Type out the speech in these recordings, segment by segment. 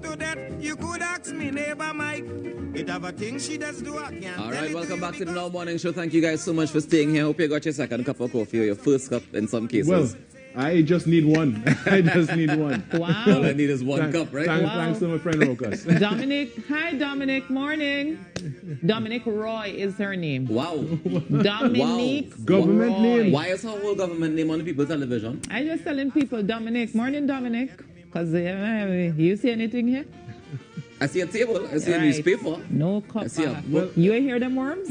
To that, you could ask me neighbor Mike. It have a thing she does do. I can't. All right, welcome back to the Now Morning Show. Thank you guys so much for staying here. Hope you got your second cup of coffee or your first cup in some cases. Well, I just need one. I just need one. Wow. All I need is one cup, right? Thanks to my friend Rokas. Dominic, hi Dominic, morning. Dominic Roy is her name. Wow. Dominique Government Roy. name. Why is her whole government name on the people's television? I just telling people, Dominic, morning Dominic. Because you see anything here? I see a table. I see a Right. newspaper. No I cup. see a book. You hear them worms?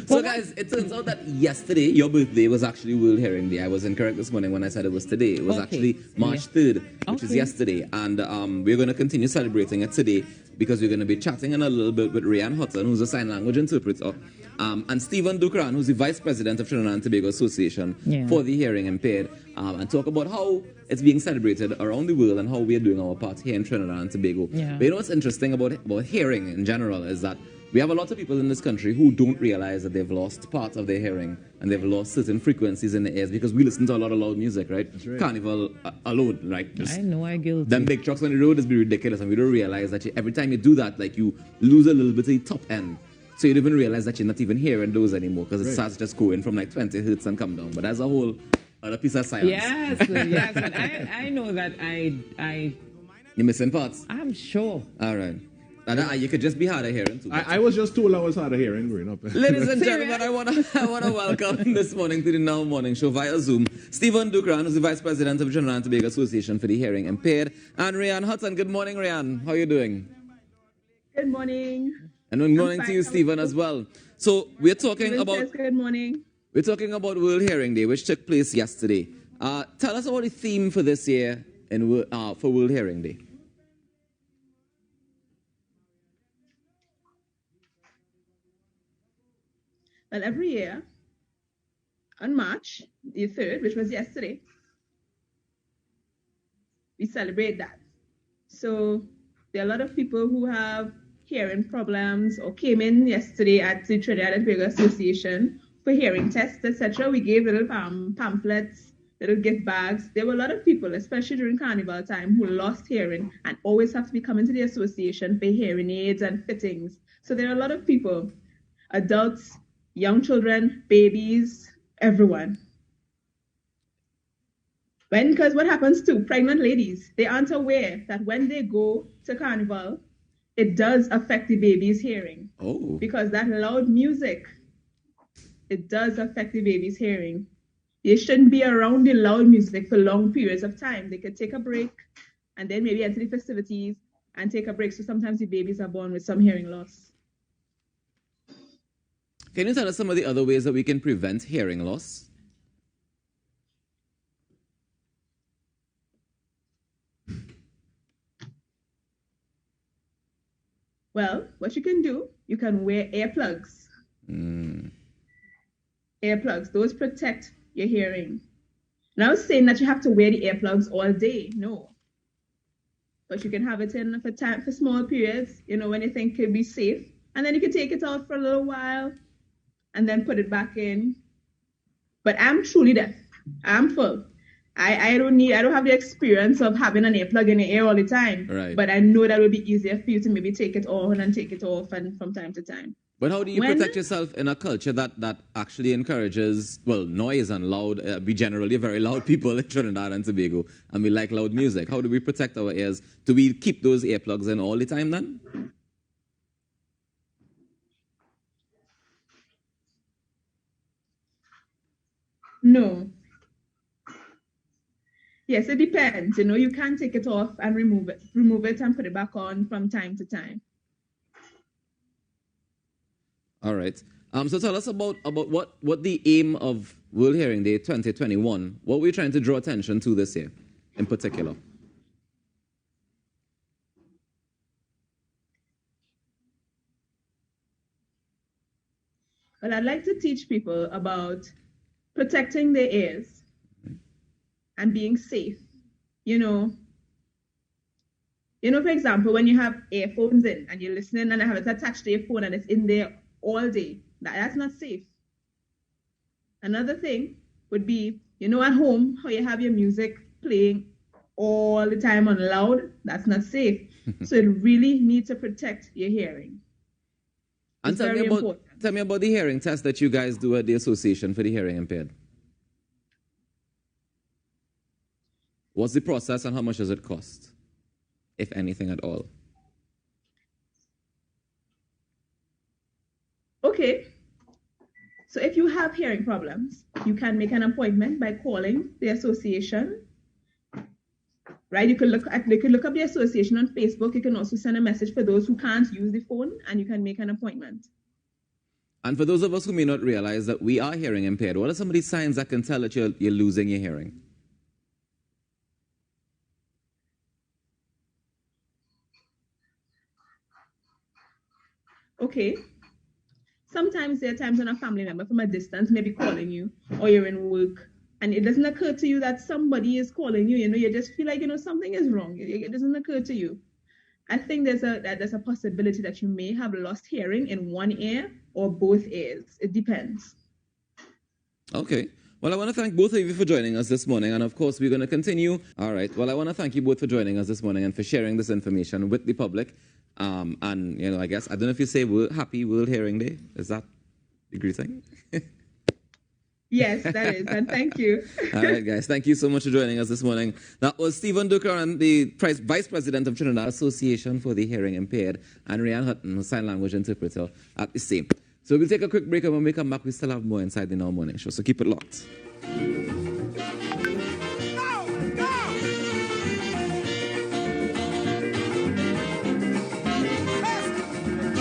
So guys, it turns out that yesterday, your birthday was actually World Hearing Day. I was incorrect this morning when I said it was today. It was Okay. actually March 3rd, which is Okay. yesterday. And we're going to continue celebrating it today because we're going to be chatting in a little bit with Ryan Hutton, who's a sign language interpreter, and Stephen Dukran, who's the Vice President of Trinidad and Tobago Association for the Hearing Impaired, and talk about how it's being celebrated around the world and how we're doing our part here in Trinidad and Tobago. Yeah. But you know what's interesting about hearing in general is that we have a lot of people in this country who don't realize that they've lost part of their hearing and they've lost certain frequencies in the ears because we listen to a lot of loud music, right? That's right. Carnival alone, right? Just I know I guilty. them big trucks on the road is be ridiculous, and we don't realize that every time you do that, like you lose a little bit of the top end. So you don't even realize that you're not even hearing those anymore because it starts just going from like 20 hertz and come down. But as a whole, other piece of silence. Yes, yes. But I know that You're missing parts. I'm sure. All right. And you could just be hard of hearing too. I was just told I was hard of hearing growing up. Ladies and gentlemen, I want to welcome this morning to the Now Morning Show via Zoom Stephen Dukran, who's the Vice President of Trinidad and Tobago Association for the Hearing Impaired, and Ryan Hutton. Good morning, Ryan. How are you doing? Good morning. And good morning to you, Stephen, as well. So we're talking about Good morning. World Hearing Day, which took place yesterday. Tell us about the theme for this year for World Hearing Day. Well, every year on March the 3rd, which was yesterday, we celebrate that. So there are a lot of people who have hearing problems or came in yesterday at the Trinidad and Tobago Association for hearing tests, etc. We gave little pamphlets, little gift bags. There were a lot of people, especially during Carnival time, who lost hearing and always have to be coming to the association for hearing aids and fittings. So there are a lot of people, adults, young children, babies, everyone. Because what happens to pregnant ladies? They aren't aware that when they go to Carnival, it does affect the baby's hearing. Oh. Because that loud music, it does affect the baby's hearing. They shouldn't be around the loud music for long periods of time. They could take a break and then maybe enter the festivities and take a break. So sometimes the babies are born with some hearing loss. Can you tell us some of the other ways that we can prevent hearing loss? Well, what you can do, you can wear earplugs. Earplugs, those protect your hearing. And I was saying that you have to wear the earplugs all day. No. But you can have it in for small periods, when you think it'll be safe. And then you can take it out for a little while and then put it back in. But I'm truly deaf. I'm full. I don't have the experience of having an earplug in the ear all the time. Right. But I know that would be easier for you to maybe take it on and take it off and from time to time. But how do you protect yourself in a culture that actually encourages, noise and loud? We generally are very loud people in Trinidad and Tobago, and we like loud music. How do we protect our ears? Do we keep those earplugs in all the time then? No. Yes, it depends. You can take it off and remove it and put it back on from time to time. All right. So tell us about what the aim of World Hearing Day 2021, what we're trying to draw attention to this year in particular. Well, I'd like to teach people about protecting their ears and being safe. For example, when you have earphones in and you're listening and I have it attached to your phone and it's in there all day, that's not safe. Another thing would be, at home, how you have your music playing all the time on loud, that's not safe. So it really needs to protect your hearing. And tell me about the hearing test that you guys do at the Association for the Hearing Impaired. What's the process and how much does it cost, if anything at all? Okay. So if you have hearing problems, you can make an appointment by calling the association. Right? You can look up the association on Facebook. You can also send a message for those who can't use the phone, and you can make an appointment. And for those of us who may not realize that we are hearing impaired, what are some of these signs that can tell that you're losing your hearing? Okay. Sometimes there are times when a family member from a distance may be calling you, or you're in work, and it doesn't occur to you that somebody is calling you. You just feel like something is wrong. It doesn't occur to you. I think there's a possibility that you may have lost hearing in one ear or both ears. It depends. Okay. Well, I want to thank both of you for joining us this morning, and of course, we're going to continue. All right. Well, I want to thank you both for joining us this morning and for sharing this information with the public. And, I guess, I don't know if you say Happy World Hearing Day. Is that the greeting? Yes, that is, and thank you. All right, guys. Thank you so much for joining us this morning. That was Stephen Dukaran, the Vice President of Trinidad Association for the Hearing Impaired, and Ryan Hutton, sign language interpreter at the same. So we'll take a quick break, and when we come back, we still have more inside the Now Morning Show. So keep it locked.